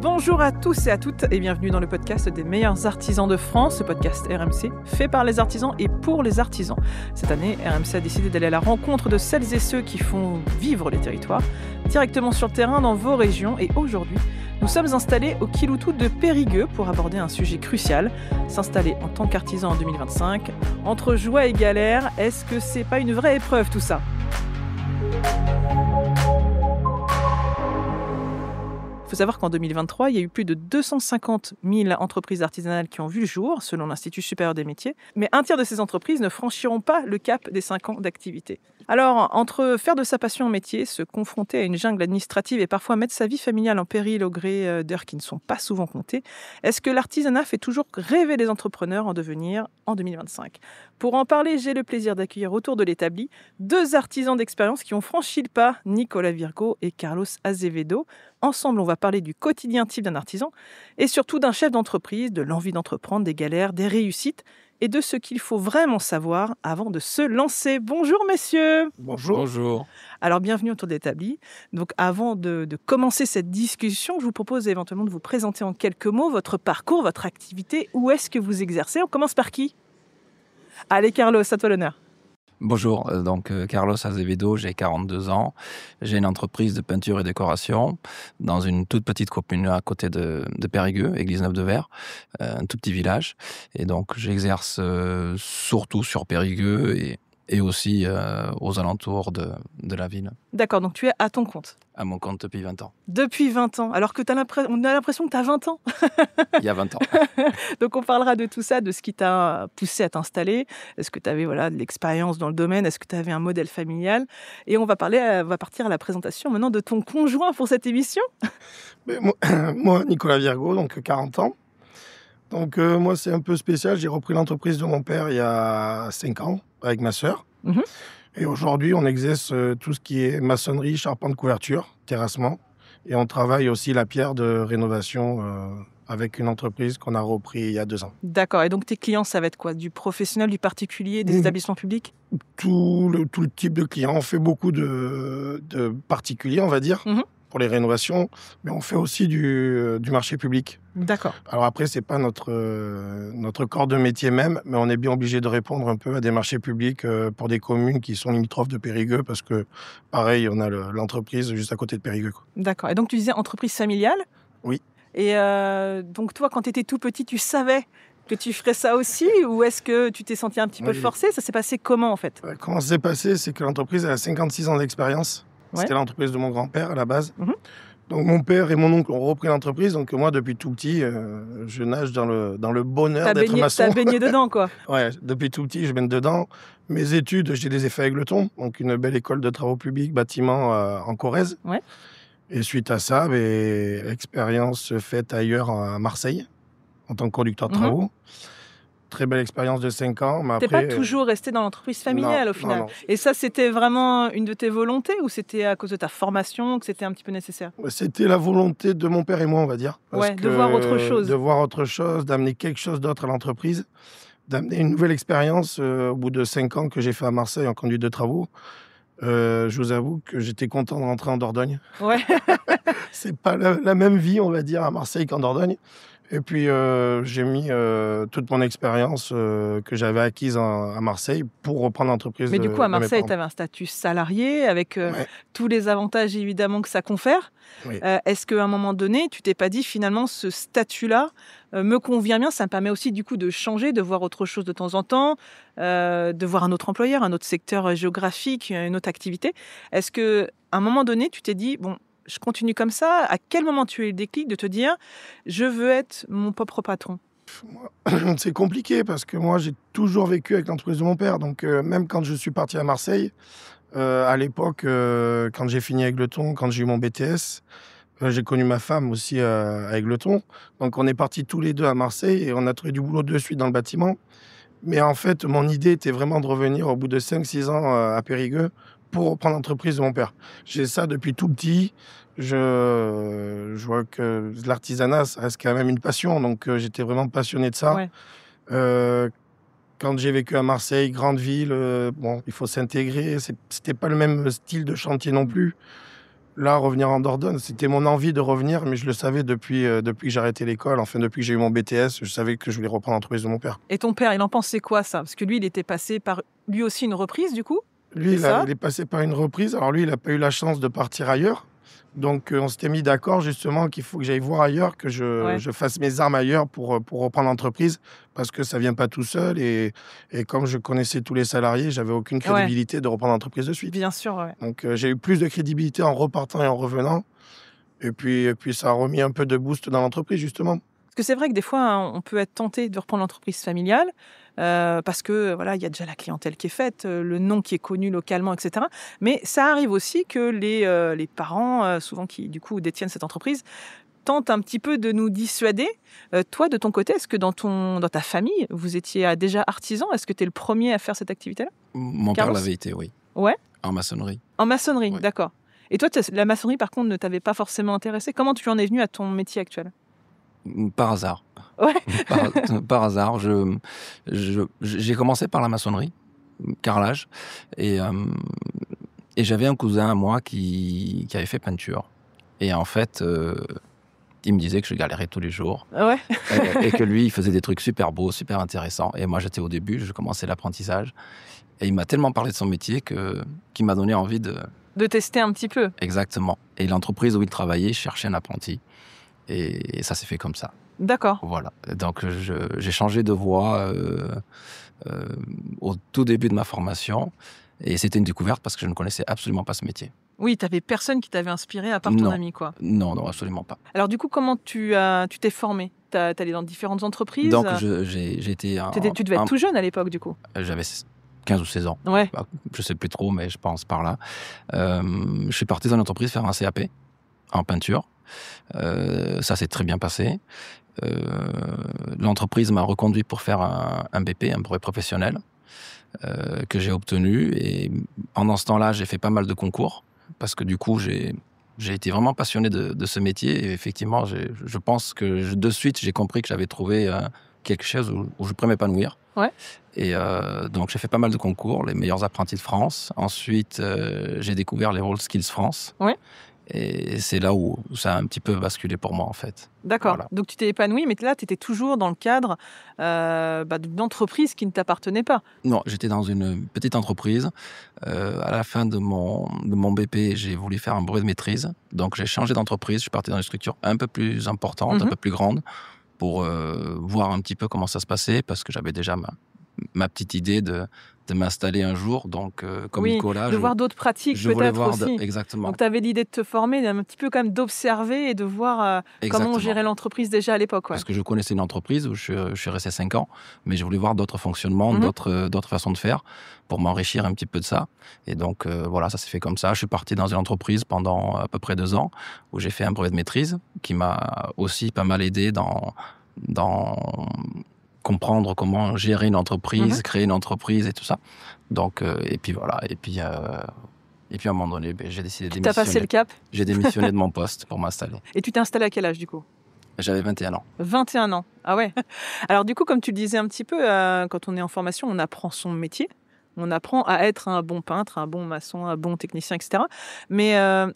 Bonjour à tous et à toutes et bienvenue dans le podcast des meilleurs artisans de France, ce podcast RMC fait par les artisans et pour les artisans. Cette année, RMC a décidé d'aller à la rencontre de celles et ceux qui font vivre les territoires directement sur le terrain dans vos régions. Et aujourd'hui, nous sommes installés au Kiloutou de Périgueux pour aborder un sujet crucial, s'installer en tant qu'artisan en 2025. Entre joie et galère, est-ce que c'est pas une vraie épreuve tout ça ? Il faut savoir qu'en 2023, il y a eu plus de 250 000 entreprises artisanales qui ont vu le jour, selon l'Institut supérieur des métiers. Mais un tiers de ces entreprises ne franchiront pas le cap des 5 ans d'activité. Alors, entre faire de sa passion un métier, se confronter à une jungle administrative et parfois mettre sa vie familiale en péril au gré d'heures qui ne sont pas souvent comptées, est-ce que l'artisanat fait toujours rêver les entrepreneurs en devenir en 2025 ? Pour en parler, j'ai le plaisir d'accueillir autour de l'établi 2 artisans d'expérience qui ont franchi le pas, Nicolas Virgo et Carlos Azevedo. Ensemble, on va parler du quotidien type d'un artisan et surtout d'un chef d'entreprise, de l'envie d'entreprendre, des galères, des réussites et de ce qu'il faut vraiment savoir avant de se lancer. Bonjour messieurs. Bonjour. Bonjour. Alors bienvenue autour de l'établi. Donc avant de commencer cette discussion, je vous propose éventuellement de vous présenter en quelques mots votre parcours, votre activité, où est-ce que vous exercez. On commence par qui ? Allez Carlos, à toi l'honneur. Bonjour, donc Carlos Azevedo, j'ai 42 ans. J'ai une entreprise de peinture et décoration dans une toute petite commune à côté de Périgueux, Église-Neuve-de-Vert, un tout petit village. Et donc j'exerce surtout sur Périgueux et aussi aux alentours de la ville. D'accord, donc tu es à ton compte. À mon compte depuis 20 ans. Depuis 20 ans, alors que on a l'impression que tu as 20 ans. Il y a 20 ans. Donc on parlera de tout ça, de ce qui t'a poussé à t'installer. Est-ce que tu avais de l'expérience dans le domaine ? Est-ce que tu avais un modèle familial ? Et on va partir à la présentation maintenant de ton conjoint pour cette émission. Moi, Nicolas Virgo, donc 40 ans. Donc moi, c'est un peu spécial. J'ai repris l'entreprise de mon père il y a 5 ans avec ma sœur. Mhm. Et aujourd'hui, on exerce tout ce qui est maçonnerie, charpente, couverture, terrassement. Et on travaille aussi la pierre de rénovation avec une entreprise qu'on a repris il y a 2 ans. D'accord, et donc tes clients, ça va être quoi ? Du professionnel, du particulier, des établissements publics ? Tout le type de clients. On fait beaucoup de particuliers, on va dire, pour les rénovations. Mais on fait aussi du marché public. D'accord. Alors après, c'est pas notre corps de métier même, mais on est bien obligé de répondre un peu à des marchés publics pour des communes qui sont limitrophes de Périgueux, parce que, pareil, on a l'entreprise juste à côté de Périgueux. D'accord, et donc tu disais entreprise familiale ? Oui. Et donc toi, quand tu étais tout petit, tu savais que tu ferais ça aussi, ou est-ce que tu t'es senti un petit peu forcé ? Ça s'est passé comment en fait ? Comment ça s'est passé ? C'est que l'entreprise elle a 56 ans d'expérience. Ouais. C'était l'entreprise de mon grand-père à la base. Mhm. Donc mon père et mon oncle ont repris l'entreprise. Donc moi, depuis tout petit, je nage dans le bonheur d'être maçon. T'as baigné dedans, quoi. Ouais, depuis tout petit, je baigne dedans. Mes études, j'ai les ai fait à Aigleton, donc une belle école de travaux publics, bâtiments en Corrèze. Ouais. Et suite à ça, expérience faite ailleurs à Marseille, en tant que conducteur de travaux. Très belle expérience de 5 ans. Mais T'es après, pas toujours resté dans l'entreprise familiale non, au final. non. Et ça, c'était vraiment une de tes volontés, ou c'était à cause de ta formation que c'était un petit peu nécessaire ? C'était la volonté de mon père et moi, on va dire. De voir autre chose. De voir autre chose, d'amener quelque chose d'autre à l'entreprise, d'amener une nouvelle expérience au bout de 5 ans que j'ai fait à Marseille en conduite de travaux. Je vous avoue que j'étais content de rentrer en Dordogne. Ouais. C'est pas la même vie, on va dire, à Marseille qu'en Dordogne. Et puis, j'ai mis toute mon expérience que j'avais acquise à Marseille pour reprendre l'entreprise. Mais du coup, à de mes Marseille, parents. tu avais un statut salarié avec tous les avantages évidemment que ça confère. Oui. Est-ce qu'à un moment donné, tu t'es pas dit finalement ce statut-là me convient bien, ça me permet aussi du coup de changer, de voir autre chose de temps en temps, de voir un autre employeur, un autre secteur géographique, une autre activité. Est-ce qu'à un moment donné, tu t'es dit, bon, je continue comme ça ? À quel moment tu as eu le déclic de te dire, je veux être mon propre patron ? C'est compliqué parce que moi, j'ai toujours vécu avec l'entreprise de mon père. Donc, même quand je suis parti à Marseille, à l'époque, quand j'ai fini à Aigleton, quand j'ai eu mon BTS, j'ai connu ma femme aussi à Aigleton. Donc, on est partis tous les deux à Marseille et on a trouvé du boulot de suite dans le bâtiment. Mais en fait, mon idée était vraiment de revenir au bout de 5-6 ans à Périgueux pour reprendre l'entreprise de mon père. J'ai ça depuis tout petit. Je vois que l'artisanat, ça reste quand même une passion. Donc, j'étais vraiment passionné de ça. Ouais. Quand j'ai vécu à Marseille, grande ville, il faut s'intégrer. C'était pas le même style de chantier non plus. Là, revenir en Dordogne, c'était mon envie de revenir, mais je le savais depuis que j'ai arrêté l'école, enfin depuis que j'ai eu mon BTS, je savais que je voulais reprendre l'entreprise de mon père. Et ton père, il en pensait quoi, ça? Parce que lui, il était passé par lui aussi une reprise, du coup? Lui, C'est ça? il est passé par une reprise. Alors lui, il n'a pas eu la chance de partir ailleurs. Donc on s'était mis d'accord justement qu'il faut que j'aille voir ailleurs, que Ouais. je fasse mes armes ailleurs pour reprendre l'entreprise, parce que ça vient pas tout seul. Et comme je connaissais tous les salariés, j'avais aucune Ouais. crédibilité de reprendre l'entreprise de suite. Bien sûr, ouais. Donc j'ai eu plus de crédibilité en repartant et en revenant. Et puis ça a remis un peu de boost dans l'entreprise, justement. Parce que c'est vrai que des fois, hein, on peut être tenté de reprendre l'entreprise familiale parce que voilà, il y a déjà la clientèle qui est faite, le nom qui est connu localement, etc. Mais ça arrive aussi que les parents, souvent qui du coup détiennent cette entreprise, tentent un petit peu de nous dissuader. Toi, de ton côté, est-ce que dans ta famille, vous étiez déjà artisan? Est-ce que tu es le premier à faire cette activité-là? Mon père Carlos? l'avait été, oui. Ouais. En maçonnerie. En maçonnerie, Oui. d'accord. Et toi, la maçonnerie, par contre, ne t'avait pas forcément intéressé. Comment tu en es venu à ton métier actuel? Par hasard. Ouais. Par hasard. J'ai commencé par la maçonnerie, carrelage. Et j'avais un cousin à moi qui avait fait peinture. Et en fait, il me disait que je galérais tous les jours. Ouais. Et que lui, il faisait des trucs super beaux, super intéressants. Et moi, j'étais au début, je commençais l'apprentissage. Et il m'a tellement parlé de son métier qu'il m'a donné envie de... De tester un petit peu. Exactement. Et l'entreprise où il travaillait cherchait un apprenti. Et ça s'est fait comme ça. D'accord. Voilà. Donc, j'ai changé de voie au tout début de ma formation. Et c'était une découverte parce que je ne connaissais absolument pas ce métier. Oui, tu n'avais personne qui t'avait inspiré à part ton Non. ami, quoi. Non, non, absolument pas. Alors du coup, comment tu t'es formé? T'es allé dans différentes entreprises? Donc, j'ai été... Tu devais être tout jeune à l'époque, du coup. J'avais 15 ou 16 ans. Ouais. Je sais plus trop, mais je pense par là. Je suis parti dans une entreprise faire un CAP en peinture. Ça s'est très bien passé. L'entreprise m'a reconduit pour faire un BP, un brevet professionnel, que j'ai obtenu. Et pendant ce temps-là, j'ai fait pas mal de concours, parce que du coup, j'ai été vraiment passionné de ce métier. Et effectivement, je pense que de suite, j'ai compris que j'avais trouvé quelque chose où je pourrais m'épanouir. Ouais. Et donc, j'ai fait pas mal de concours, les meilleurs apprentis de France. Ensuite, j'ai découvert les WorldSkills France. Ouais. Et c'est là où ça a un petit peu basculé pour moi, en fait. D'accord. Voilà. Donc tu t'es épanoui, mais là, tu étais toujours dans le cadre d'une entreprise qui ne t'appartenait pas. Non, j'étais dans une petite entreprise. À la fin de mon BP, j'ai voulu faire un brevet de maîtrise. Donc, j'ai changé d'entreprise. Je suis parti dans une structure un peu plus importante, un peu plus grande, pour voir un petit peu comment ça se passait, parce que j'avais déjà ma petite idée de m'installer un jour. Donc, comme Nicolas, de voir d'autres pratiques je voulais peut-être voir aussi. Exactement. Donc tu avais l'idée de te former, un petit peu quand même d'observer et de voir comment on gérait l'entreprise déjà à l'époque. Ouais. Parce que je connaissais une entreprise où je suis resté 5 ans, mais je voulais voir d'autres fonctionnements, d'autres façons de faire pour m'enrichir un petit peu de ça. Et donc voilà, ça s'est fait comme ça. Je suis parti dans une entreprise pendant à peu près 2 ans où j'ai fait un brevet de maîtrise qui m'a aussi pas mal aidé dans comprendre comment gérer une entreprise, créer une entreprise et tout ça. Donc, et puis voilà. Et puis à un moment donné, j'ai décidé de démissionner. Tu as passé le cap? J'ai démissionné de mon poste pour m'installer. Et tu t'es installé à quel âge du coup? J'avais 21 ans. 21 ans, ah ouais. Alors du coup, comme tu le disais un petit peu, quand on est en formation, on apprend son métier. On apprend à être un bon peintre, un bon maçon, un bon technicien, etc. Mais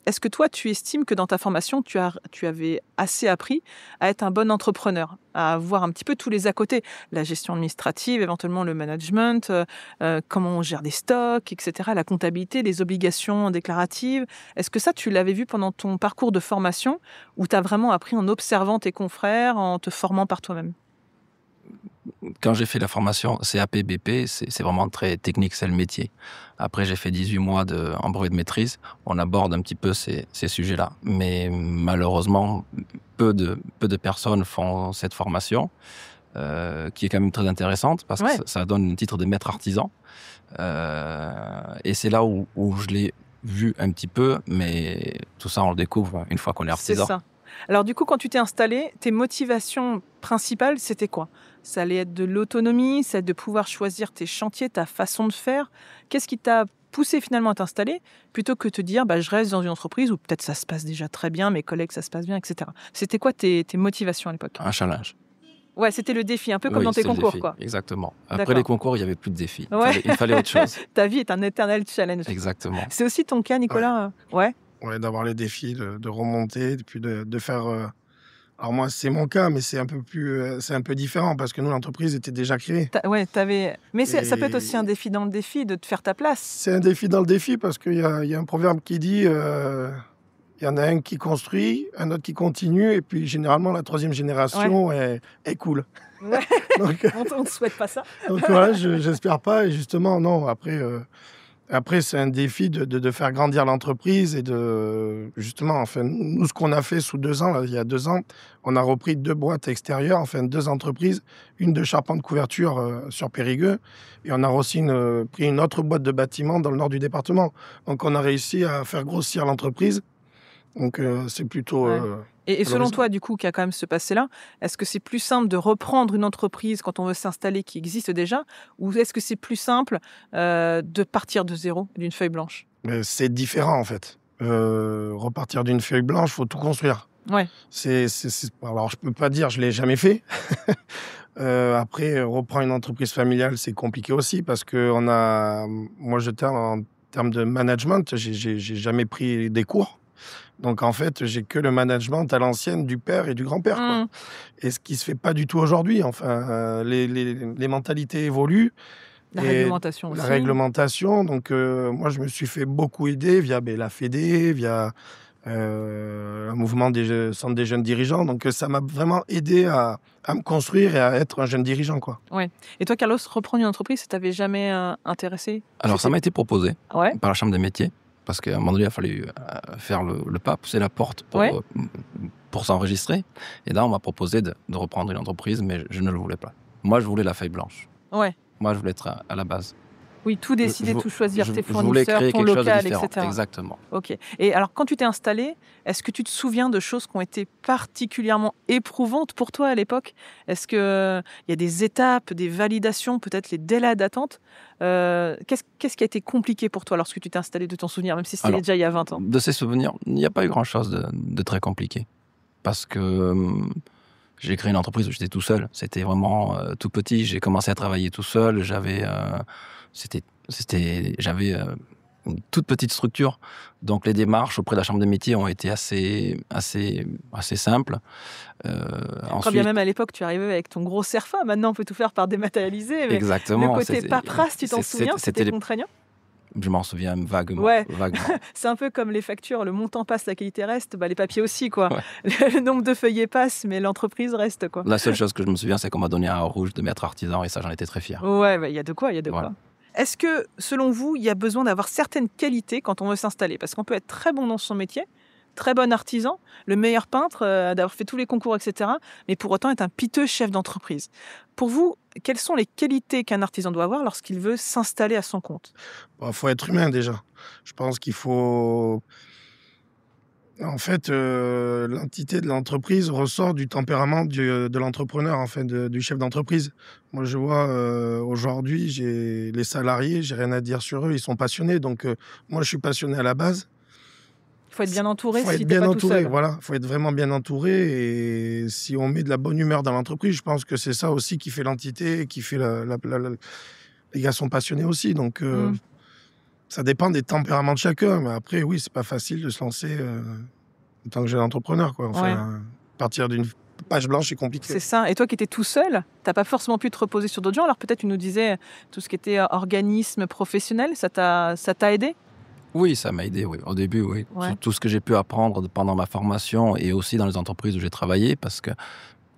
est-ce que toi, tu estimes que dans ta formation, tu avais assez appris à être un bon entrepreneur, à voir un petit peu tous les à côté, la gestion administrative, éventuellement le management, comment on gère des stocks, etc., la comptabilité, les obligations déclaratives. Est-ce que ça, tu l'avais vu pendant ton parcours de formation où tu as vraiment appris en observant tes confrères, en te formant par toi-même? Quand j'ai fait la formation CAP, BP, c'est vraiment très technique, c'est le métier. Après, j'ai fait 18 mois en brevet de maîtrise. On aborde un petit peu ces sujets-là. Mais malheureusement, peu de personnes font cette formation, qui est quand même très intéressante parce que ça donne le titre de maître artisan. Et c'est là où je l'ai vu un petit peu, mais tout ça, on le découvre une fois qu'on est artisan. C'est ça. Alors du coup, quand tu t'es installé, tes motivations principales, c'était quoi? Ça allait être de l'autonomie, ça allait être de pouvoir choisir tes chantiers, ta façon de faire. Qu'est-ce qui t'a poussé finalement à t'installer, plutôt que te dire je reste dans une entreprise où peut-être ça se passe déjà très bien, mes collègues ça se passe bien, etc. C'était quoi tes motivations à l'époque? Un challenge. Ouais, c'était le défi, un peu comme dans tes concours, quoi. Exactement. Après les concours, il n'y avait plus de défi. Ouais. Il fallait autre chose. Ta vie est un éternel challenge. Exactement. C'est aussi ton cas, Nicolas? Ouais. Ouais, d'avoir les défis, de remonter, et puis de faire. Alors moi, c'est mon cas, mais c'est un peu différent parce que nous, l'entreprise était déjà créée. Ouais, mais ça peut être aussi un Et défi dans le défi de te faire ta place. c'est un défi dans le défi parce qu'il y a un proverbe qui dit il y en a un qui construit, un autre qui continue, et puis généralement, la troisième génération est cool. Ouais. Donc, On ne souhaite pas ça. donc voilà, j'espère pas. Et justement, non, après, c'est un défi de faire grandir l'entreprise et justement, enfin, nous, ce qu'on a fait sous 2 ans, là, il y a 2 ans, on a repris 2 boîtes extérieures, enfin 2 entreprises, une de charpente couverture sur Périgueux, et on a aussi pris une autre boîte de bâtiment dans le nord du département. Donc, on a réussi à faire grossir l'entreprise. Donc, c'est plutôt Ouais. Et selon valorisant. toi, du coup, qui a quand même ce passé-là, est-ce que c'est plus simple de reprendre une entreprise quand on veut s'installer qui existe déjà, ou est-ce que c'est plus simple de partir de zéro, d'une feuille blanche? Mais c'est différent, en fait. Repartir d'une feuille blanche, faut tout construire. Ouais. Alors, je peux pas dire, je l'ai jamais fait. Après, reprendre une entreprise familiale, c'est compliqué aussi parce que moi, en termes de management, j'ai jamais pris des cours. Donc, en fait, j'ai que le management à l'ancienne du père et du grand-père, quoi. Mmh. Et ce qui se fait pas du tout aujourd'hui. Enfin, les mentalités évoluent. La Et réglementation la aussi. réglementation, donc moi je me suis fait beaucoup aider via la Fédé, via un mouvement des centres des jeunes dirigeants. Donc ça m'a vraiment aidé à me construire et à être un jeune dirigeant, quoi. Ouais. Et toi, Carlos, reprendre une entreprise, ça t'avait jamais intéressé? Alors, ça m'a été proposé Ouais. par la Chambre des métiers, parce qu'à un moment donné, il a fallu faire le pas, pousser la porte pour s'enregistrer. Et là, on m'a proposé de reprendre une entreprise, mais je ne le voulais pas. Moi, je voulais la feuille blanche. Ouais. Moi, je voulais être à la base. Oui, tout décider, tout choisir, tes Je voulais fournisseurs, créer ton quelque chose de local, différent. etc. Exactement. Ok. Et alors, quand tu t'es installé, est-ce que tu te souviens de choses qui ont été particulièrement éprouvantes pour toi à l'époque? Est-ce qu'il y a des étapes, des validations, peut-être les délais d'attente? Qu'est-ce qui a été compliqué pour toi lorsque tu t'es installé de ton souvenir, même si c'était Alors, déjà il y a 20 ans? De ces souvenirs, il n'y a pas eu grand-chose de très compliqué. Parce que j'ai créé une entreprise où j'étais tout seul. C'était vraiment tout petit. J'ai commencé à travailler tout seul. J'avais une toute petite structure. Donc les démarches auprès de la Chambre des métiers ont été assez simples. Quand bien même à l'époque, tu arrivais avec ton gros Cerfa. Maintenant, on peut tout faire par dématérialisé. Mais Exactement. le côté paperasse, tu t'en souviens? C'était contraignant? Je m'en souviens vaguement. Ouais. vaguement. C'est un peu comme les factures, le montant passe, la qualité reste, les papiers aussi, quoi. Ouais. Le nombre de feuillets passe, mais l'entreprise reste, quoi. La seule chose que je me souviens, c'est qu'on m'a donné un rouge de maître artisan, et ça, j'en étais très fier. Ouais, il y a de quoi, il y a de Voilà. quoi. Est-ce que, selon vous, il y a besoin d'avoir certaines qualités quand on veut s'installer? Parce qu'on peut être très bon dans son métier, très bon artisan, le meilleur peintre, d'avoir fait tous les concours, etc., mais pour autant être un piteux chef d'entreprise. Pour vous, quelles sont les qualités qu'un artisan doit avoir lorsqu'il veut s'installer à son compte? Bon, faut être humain déjà. Je pense qu'il faut. En fait, l'entité de l'entreprise ressort du tempérament de l'entrepreneur, en fait, du chef d'entreprise. Moi, je vois aujourd'hui, j'ai les salariés, j'ai rien à dire sur eux, ils sont passionnés. Donc, moi, je suis passionné à la base. Il faut être bien entouré Faut si être t'es bien pas tout entouré, seul. voilà. Faut être vraiment bien entouré. Et si on met de la bonne humeur dans l'entreprise, je pense que c'est ça aussi qui fait l'entité, qui fait les gars sont passionnés aussi. Donc, ça dépend des tempéraments de chacun. Mais après, oui, c'est pas facile de se lancer en tant que jeune entrepreneur, quoi. Enfin, partir d'une page blanche, c'est compliqué. C'est ça. Et toi qui étais tout seul, t'as pas forcément pu te reposer sur d'autres gens. Alors peut-être tu nous disais tout ce qui était organisme professionnel, ça t'a aidé? Oui, ça m'a aidé, oui. Au début, oui. Ouais. Tout ce que j'ai pu apprendre pendant ma formation et aussi dans les entreprises où j'ai travaillé, parce que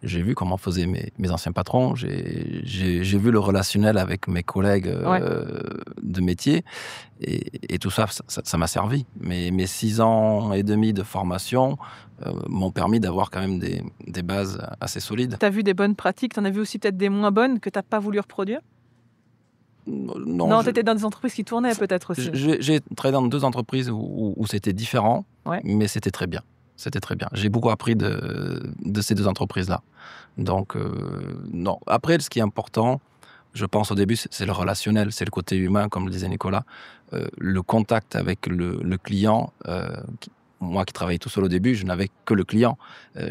j'ai vu comment faisaient mes anciens patrons, j'ai vu le relationnel avec mes collègues de métier, et tout ça m'a servi. Mes 6 ans et demi de formation m'ont permis d'avoir quand même des bases assez solides. T'as vu des bonnes pratiques, t'en as vu aussi peut-être des moins bonnes que t'as pas voulu reproduire? Non, t'étais dans des entreprises qui tournaient peut-être aussi. J'ai travaillé dans 2 entreprises où c'était différent, mais c'était très bien. C'était très bien. J'ai beaucoup appris de ces 2 entreprises-là. Donc, non. Après, ce qui est important, je pense au début, c'est le relationnel, c'est le côté humain, comme le disait Nicolas. Le contact avec le client moi qui travaillais tout seul au début, je n'avais que le client.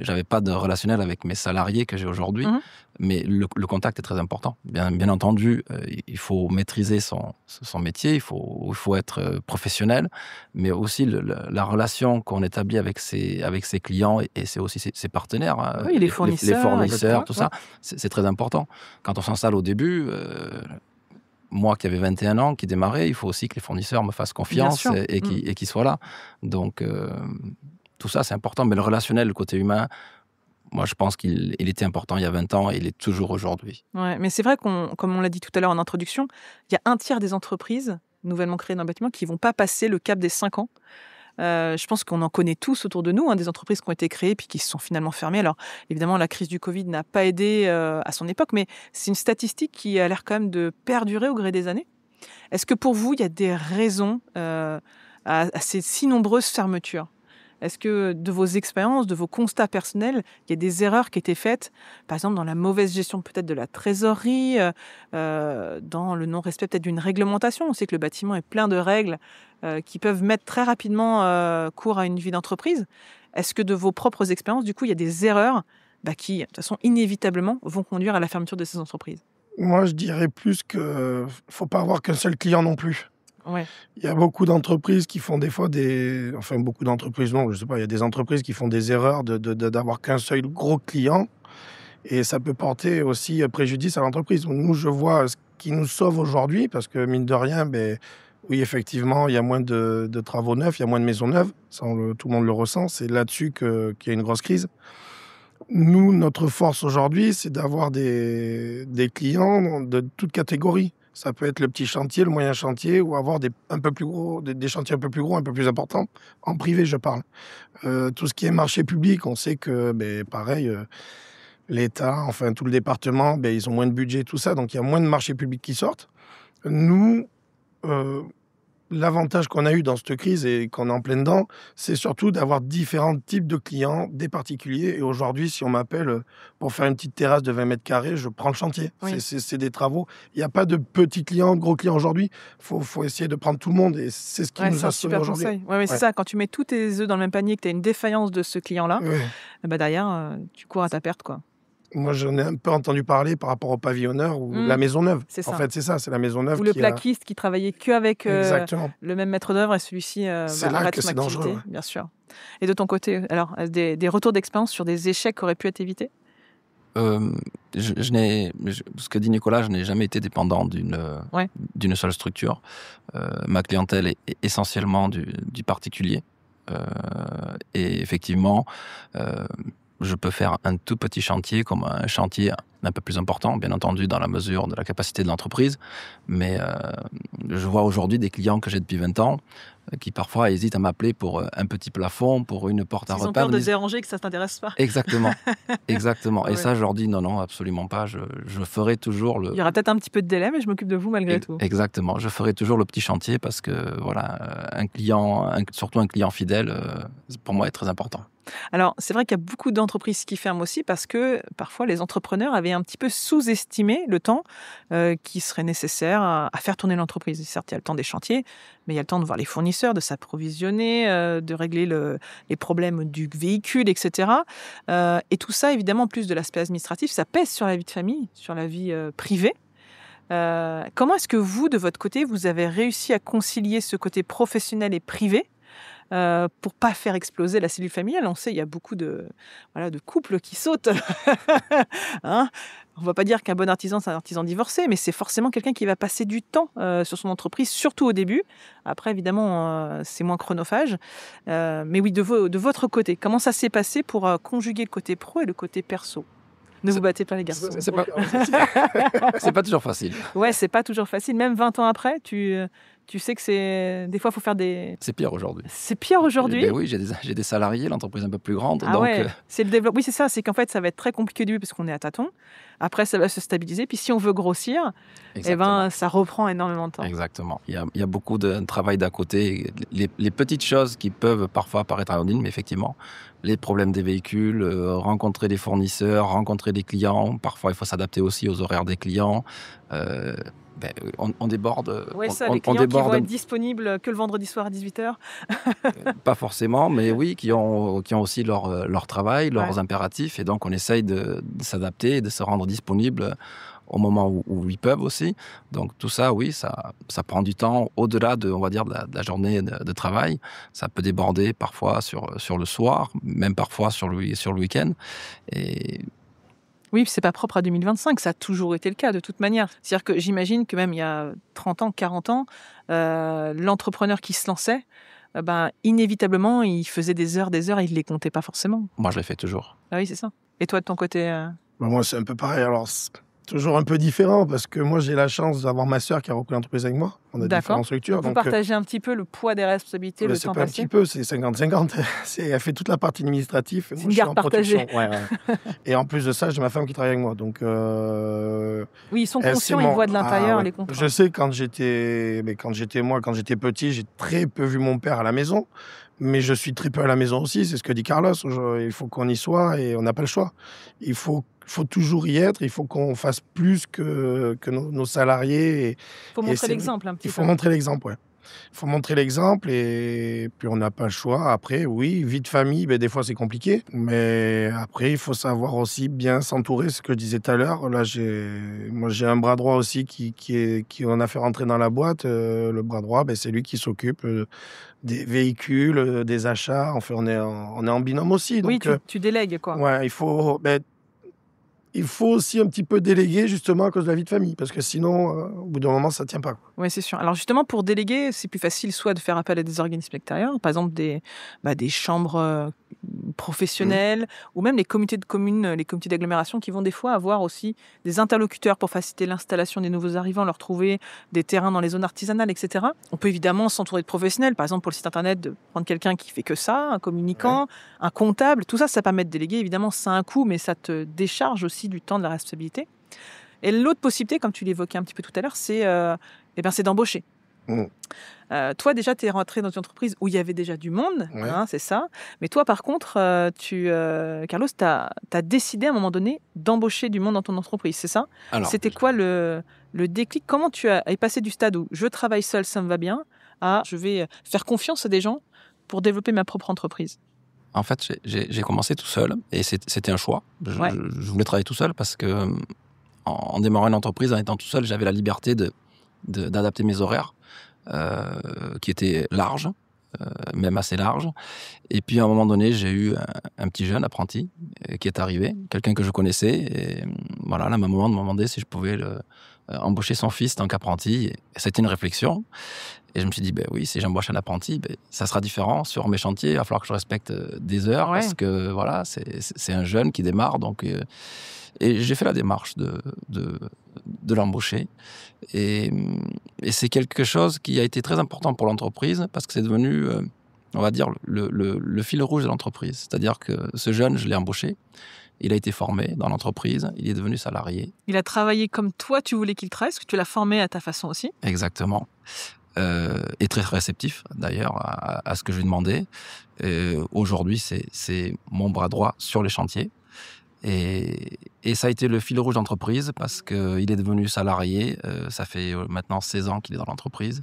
J'avais pas de relationnel avec mes salariés que j'ai aujourd'hui. Mais le contact est très important. Bien entendu, il faut maîtriser son métier, il faut être professionnel, mais aussi la relation qu'on établit avec ses clients et c'est aussi ses partenaires. Oui, les fournisseurs, tout ça, c'est très important. Quand on s'installe au début, moi qui avais 21 ans, qui démarrais, il faut aussi que les fournisseurs me fassent confiance et qu'ils soient là. Donc, tout ça, c'est important. Mais le relationnel, le côté humain, moi, je pense qu'il était important il y a 20 ans et il est toujours aujourd'hui. Ouais, mais c'est vrai comme on l'a dit tout à l'heure en introduction, il y a un tiers des entreprises nouvellement créées dans le bâtiment qui ne vont pas passer le cap des 5 ans. Je pense qu'on en connaît tous autour de nous, des entreprises qui ont été créées puis qui se sont finalement fermées. Alors, évidemment, la crise du Covid n'a pas aidé à son époque, mais c'est une statistique qui a l'air quand même de perdurer au gré des années. Est-ce que pour vous, il y a des raisons à ces si nombreuses fermetures ? Est-ce que de vos expériences, de vos constats personnels, il y a des erreurs qui étaient faites, par exemple dans la mauvaise gestion peut-être de la trésorerie, dans le non-respect peut-être d'une réglementation? On sait que le bâtiment est plein de règles qui peuvent mettre très rapidement cours à une vie d'entreprise. Est-ce que de vos propres expériences, du coup, il y a des erreurs qui, de toute façon, inévitablement, vont conduire à la fermeture de ces entreprises? Moi, je dirais plus qu'il ne faut pas avoir qu'un seul client non plus. Ouais. Il y a beaucoup d'entreprises qui font des fois beaucoup d'entreprises, non, je sais pas, il y a des entreprises qui font des erreurs d'avoir qu'un seul gros client et ça peut porter aussi préjudice à l'entreprise. Nous, je vois ce qui nous sauve aujourd'hui parce que, mine de rien, oui, effectivement, il y a moins de travaux neufs, il y a moins de maisons neuves, ça, tout le monde le ressent, c'est là-dessus qu'il y a une grosse crise. Nous, notre force aujourd'hui, c'est d'avoir des clients de toutes catégories. Ça peut être le petit chantier, le moyen chantier, ou avoir des chantiers un peu plus gros, un peu plus importants. En privé, je parle. Tout ce qui est marché public, on sait que, pareil, l'État, enfin tout le département, ils ont moins de budget, tout ça. Donc, il y a moins de marchés publics qui sortent. Nous, l'avantage qu'on a eu dans cette crise et qu'on est en plein dedans, c'est surtout d'avoir différents types de clients, des particuliers. Et aujourd'hui, si on m'appelle pour faire une petite terrasse de 20 mètres carrés, je prends le chantier. Oui. C'est des travaux. Il n'y a pas de petits clients, de gros clients aujourd'hui. Il faut essayer de prendre tout le monde et c'est ce qui nous a sauvé aujourd'hui. C'est ça. Quand tu mets tous tes œufs dans le même panier, que tu as une défaillance de ce client-là, derrière, tu cours à ta perte, quoi. Moi, j'en ai un peu entendu parler par rapport au pavillonneur ou la maison neuve. En fait, c'est ça, c'est la maison neuve. Ou le plaquiste qui travaillait qu'avec le même maître d'œuvre et celui-ci arrête son activité. Dangereux. Bien sûr. Et de ton côté, alors, des retours d'expérience sur des échecs qui auraient pu être évités? Ce que dit Nicolas, je n'ai jamais été dépendant d'une seule structure. Ma clientèle est essentiellement du particulier. Et effectivement, je peux faire un tout petit chantier comme un chantier un peu plus important, bien entendu, dans la mesure de la capacité de l'entreprise. Mais je vois aujourd'hui des clients que j'ai depuis 20 ans qui parfois hésitent à m'appeler pour un petit plafond, pour une porte à repeindre. Ils ont peur de déranger, que ça ne t'intéresse pas. Exactement. Et ça, je leur dis non, absolument pas. Je ferai toujours le... Il y aura peut-être un petit peu de délai, mais je m'occupe de vous malgré tout. Exactement. Je ferai toujours le petit chantier parce que, voilà, surtout un client fidèle, pour moi, est très important. Alors, c'est vrai qu'il y a beaucoup d'entreprises qui ferment aussi parce que parfois les entrepreneurs avaient un petit peu sous-estimé le temps qui serait nécessaire à faire tourner l'entreprise. Certes, il y a le temps des chantiers, mais il y a le temps de voir les fournisseurs, de s'approvisionner, de régler les problèmes du véhicule, etc. Et tout ça, évidemment, en plus de l'aspect administratif, ça pèse sur la vie de famille, sur la vie privée. Comment est-ce que vous, de votre côté, vous avez réussi à concilier ce côté professionnel et privé pour pas faire exploser la cellule familiale? On sait, il y a beaucoup de couples qui sautent. Hein, on va pas dire qu'un bon artisan, c'est un artisan divorcé, mais c'est forcément quelqu'un qui va passer du temps sur son entreprise, surtout au début. Après, évidemment, c'est moins chronophage. Mais oui, de votre côté, comment ça s'est passé pour conjuguer le côté pro et le côté perso? Ne vous battez pas, les garçons. C'est pas toujours facile. Ouais, c'est pas toujours facile. Même 20 ans après, tu sais que des fois, il faut faire des... C'est pire aujourd'hui. C'est pire aujourd'hui? Oui, j'ai des salariés, l'entreprise est un peu plus grande. Ah donc, ouais, c'est le développement. Oui, c'est ça. C'est qu'en fait, ça va être très compliqué au début parce qu'on est à tâtons. Après, ça va se stabiliser. Puis si on veut grossir, ça reprend énormément de temps. Exactement. Il y a beaucoup de travail d'à côté. Les petites choses qui peuvent parfois paraître anodines, mais effectivement, les problèmes des véhicules, rencontrer des fournisseurs, rencontrer des clients. Parfois, il faut s'adapter aussi aux horaires des clients. On déborde. Oui, ça, on les clients qui vont déborde, être disponibles que le vendredi soir à 18h. pas forcément, mais oui, qui ont aussi leur travail, leurs Ouais. impératifs, et donc on essaye de s'adapter et de se rendre disponible au moment où ils peuvent aussi. Donc tout ça, oui, ça prend du temps au-delà on va dire, de la journée de travail. Ça peut déborder parfois sur le soir, même parfois sur le week-end. Et Oui, c'est pas propre à 2025, ça a toujours été le cas de toute manière. C'est-à-dire que j'imagine que même il y a 30 ans, 40 ans, l'entrepreneur qui se lançait, inévitablement, il faisait des heures, et il les comptait pas forcément. moi, je l'ai fait toujours. Ah oui, c'est ça. Et toi, de ton côté Bah, moi, c'est un peu pareil. Alors, c'est toujours un peu différent parce que moi, j'ai la chance d'avoir ma sœur qui a repris l'entreprise avec moi. On a D'accord. différentes structures. Vous Donc, partagez un petit peu le poids des responsabilités, le c'est temps pas un passé. petit peu, c'est 50-50. Elle fait toute la partie administrative. Et C'est moi, une je suis garde en partagée. production. Ouais. Et en plus de ça, j'ai ma femme qui travaille avec moi. Donc, Oui, ils sont elle, conscients, c'est ils mon- voient de l'intérieur ouais. les contrats. Je sais quand j'étais petit, j'ai très peu vu mon père à la maison. Mais je suis très peu à la maison aussi. C'est ce que dit Carlos. Il faut qu'on y soit et on n'a pas le choix. Il faut toujours y être. Il faut qu'on fasse plus que nos salariés. Il faut montrer l'exemple un petit Il faut peu. montrer l'exemple, ouais. Il faut montrer l'exemple et puis on n'a pas le choix. Après, oui, vie de famille, des fois c'est compliqué. Mais après, il faut savoir aussi bien s'entourer. Ce que je disais tout à l'heure. Là, j'ai un bras droit aussi qui on a fait rentrer dans la boîte. Le bras droit, c'est lui qui s'occupe des véhicules, des achats. Enfin, on est en binôme aussi. Oui, Donc, tu délègues, quoi. ouais, il faut aussi un petit peu déléguer justement à cause de la vie de famille. Parce que sinon, au bout d'un moment, ça ne tient pas, quoi. Oui, c'est sûr. Alors justement, pour déléguer, c'est plus facile soit de faire appel à des organismes extérieurs, par exemple des chambres professionnelles, ou même les comités de communes, les comités d'agglomération qui vont des fois avoir aussi des interlocuteurs pour faciliter l'installation des nouveaux arrivants, leur trouver des terrains dans les zones artisanales, etc. On peut évidemment s'entourer de professionnels, par exemple pour le site internet, de prendre quelqu'un qui fait que ça, un communicant, un comptable, tout ça, ça permet de déléguer. Évidemment, ça a un coût, mais ça te décharge aussi du temps, de la responsabilité. Et l'autre possibilité, comme tu l'évoquais un petit peu tout à l'heure, c'est d'embaucher. Toi, déjà, tu es rentré dans une entreprise où il y avait déjà du monde, Ouais. c'est ça. Mais toi, par contre, Carlos, tu as décidé à un moment donné d'embaucher du monde dans ton entreprise, c'est ça? Alors, C'était quoi le déclic? Comment tu es passé du stade où je travaille seul, ça me va bien, à je vais faire confiance à des gens pour développer ma propre entreprise? en fait, j'ai commencé tout seul et c'était un choix. Ouais. Je voulais travailler tout seul parce que en démarrant une entreprise, en étant tout seul, j'avais la liberté d'adapter mes horaires qui étaient larges, même assez larges. Et puis à un moment donné, j'ai eu un petit jeune apprenti qui est arrivé, quelqu'un que je connaissais. Et voilà, là, ma maman m'a demandé si je pouvais embaucher son fils en tant qu'apprenti. Et c'était une réflexion. Et je me suis dit, oui, si j'embauche un apprenti, ça sera différent sur mes chantiers. Il va falloir que je respecte des heures parce que voilà, c'est un jeune qui démarre. Donc, et j'ai fait la démarche de l'embaucher. Et c'est quelque chose qui a été très important pour l'entreprise parce que c'est devenu, on va dire, le fil rouge de l'entreprise. C'est-à-dire que ce jeune, je l'ai embauché. Il a été formé dans l'entreprise. Il est devenu salarié. Il a travaillé comme toi, tu voulais qu'il travaille, parce que tu l'as formé à ta façon aussi. Exactement. Et très réceptif, d'ailleurs, à ce que je lui demandais. Aujourd'hui, c'est mon bras droit sur les chantiers. Et ça a été le fil rouge d'entreprise parce qu'il est devenu salarié. Ça fait maintenant 16 ans qu'il est dans l'entreprise.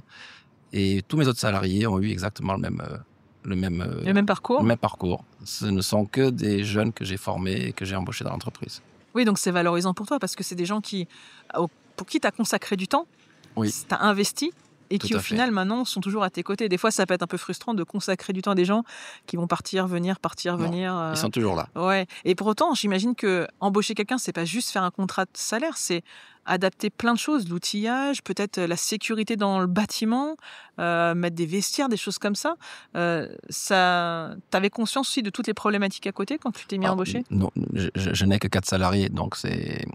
Et tous mes autres salariés ont eu exactement le même parcours. Ce ne sont que des jeunes que j'ai formés et que j'ai embauchés dans l'entreprise. Oui, donc c'est valorisant pour toi parce que c'est des gens pour qui tu as consacré du temps, oui. Tu as investi. Et qui, au final, maintenant, sont toujours à tes côtés. Des fois, ça peut être un peu frustrant de consacrer du temps à des gens qui vont partir, venir. Ils sont toujours là. Ouais. Et pour autant, j'imagine que embaucher quelqu'un, c'est pas juste faire un contrat de salaire, c'est adapter plein de choses, l'outillage, peut-être la sécurité dans le bâtiment, mettre des vestiaires, des choses comme ça. T'avais conscience aussi de toutes les problématiques à côté quand tu t'es mis à embaucher? Non, je n'ai que 4 salariés, donc c'est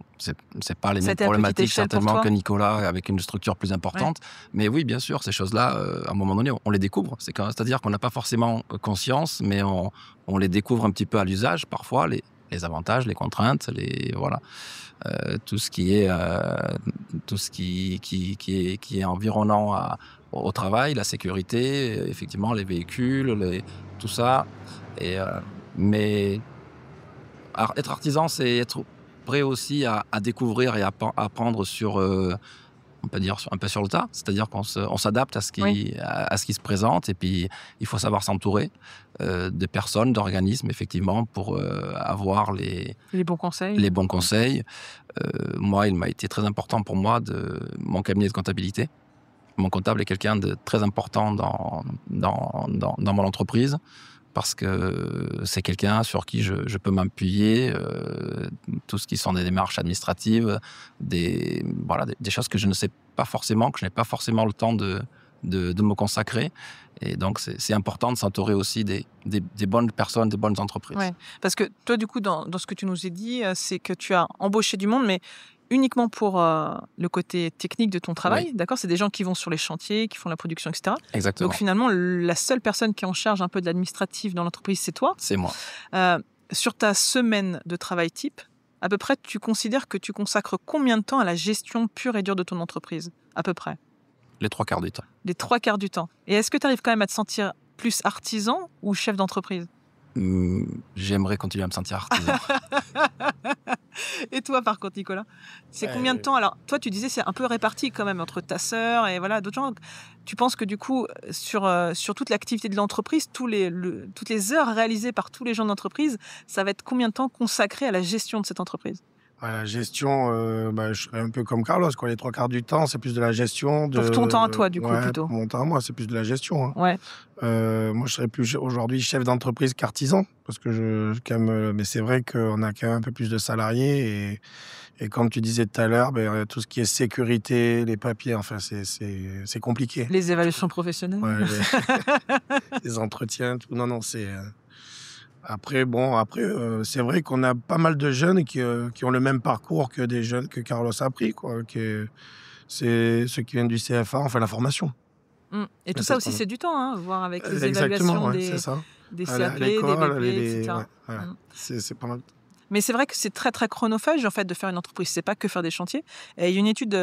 pas les mêmes C'était à petite problématiques échelle pour certainement toi? que Nicolas avec une structure plus importante. Mais oui, bien sûr, ces choses-là, à un moment donné, on les découvre. C'est-à-dire qu'on n'a pas forcément conscience, mais on les découvre un petit peu à l'usage parfois, les avantages, les contraintes, voilà. Tout ce qui est environnant au travail, la sécurité, effectivement les véhicules, tout ça. Mais être artisan, c'est être prêt aussi à découvrir et à apprendre sur on peut dire un peu sur le tas, c'est-à-dire qu'on s'adapte à ce qui se présente, et puis il faut savoir s'entourer de personnes, d'organismes, effectivement, pour avoir les bons conseils. Les bons conseils. Moi, il m'a été très important pour moi mon cabinet de comptabilité. Mon comptable est quelqu'un de très important dans mon entreprise, parce que c'est quelqu'un sur qui je peux m'appuyer, tout ce qui sont des démarches administratives, des choses que je ne sais pas forcément, que je n'ai pas forcément le temps de me consacrer. Et donc, c'est important de s'entourer aussi des bonnes personnes, des bonnes entreprises. Ouais. Parce que toi, du coup, dans ce que tu nous as dit, c'est que tu as embauché du monde, mais uniquement pour le côté technique de ton travail, Oui. d'accord ? C'est des gens qui vont sur les chantiers, qui font la production, etc. Exactement. Donc finalement, la seule personne qui est en charge un peu de l'administratif dans l'entreprise, c'est toi. C'est moi. Sur ta semaine de travail type, à peu près, tu considères que tu consacres combien de temps à la gestion pure et dure de ton entreprise ? À peu près. Les 3/4 du temps. Les 3/4 du temps. Et est-ce que tu arrives quand même à te sentir plus artisan ou chef d'entreprise ? J'aimerais continuer à me sentir artisan. Et toi, par contre, Nicolas, c'est combien de temps ? Alors, toi, tu disais c'est un peu réparti quand même entre ta sœur et voilà d'autres gens. Tu penses que du coup, sur toute l'activité de l'entreprise, toutes les heures réalisées par tous les gens de l'entreprise, ça va être combien de temps consacré à la gestion de cette entreprise ? La gestion, je serais un peu comme Carlos, quoi. Les 3/4 du temps, c'est plus de la gestion. Pour ton temps à toi, du coup, plutôt. Pour mon temps à moi, c'est plus de la gestion. Hein. Ouais. Moi, je serais plus aujourd'hui chef d'entreprise qu'artisan, parce que mais c'est vrai qu'on a quand même un peu plus de salariés, et comme tu disais tout à l'heure, tout ce qui est sécurité, les papiers, enfin, c'est compliqué. Les évaluations professionnelles. Ouais, les entretiens, tout. Non, c'est... Après, c'est vrai qu'on a pas mal de jeunes qui ont le même parcours que des jeunes que Carlos a pris, quoi. C'est ceux qui viennent du CFA, enfin la formation. Et tout ça aussi, c'est du temps, hein, voir avec les Exactement, évaluations des CAP, des l'école, BP, etc. C'est pas mal. Mais c'est vrai que c'est très, très chronophage, en fait, de faire une entreprise. C'est pas que faire des chantiers. Et il y a une étude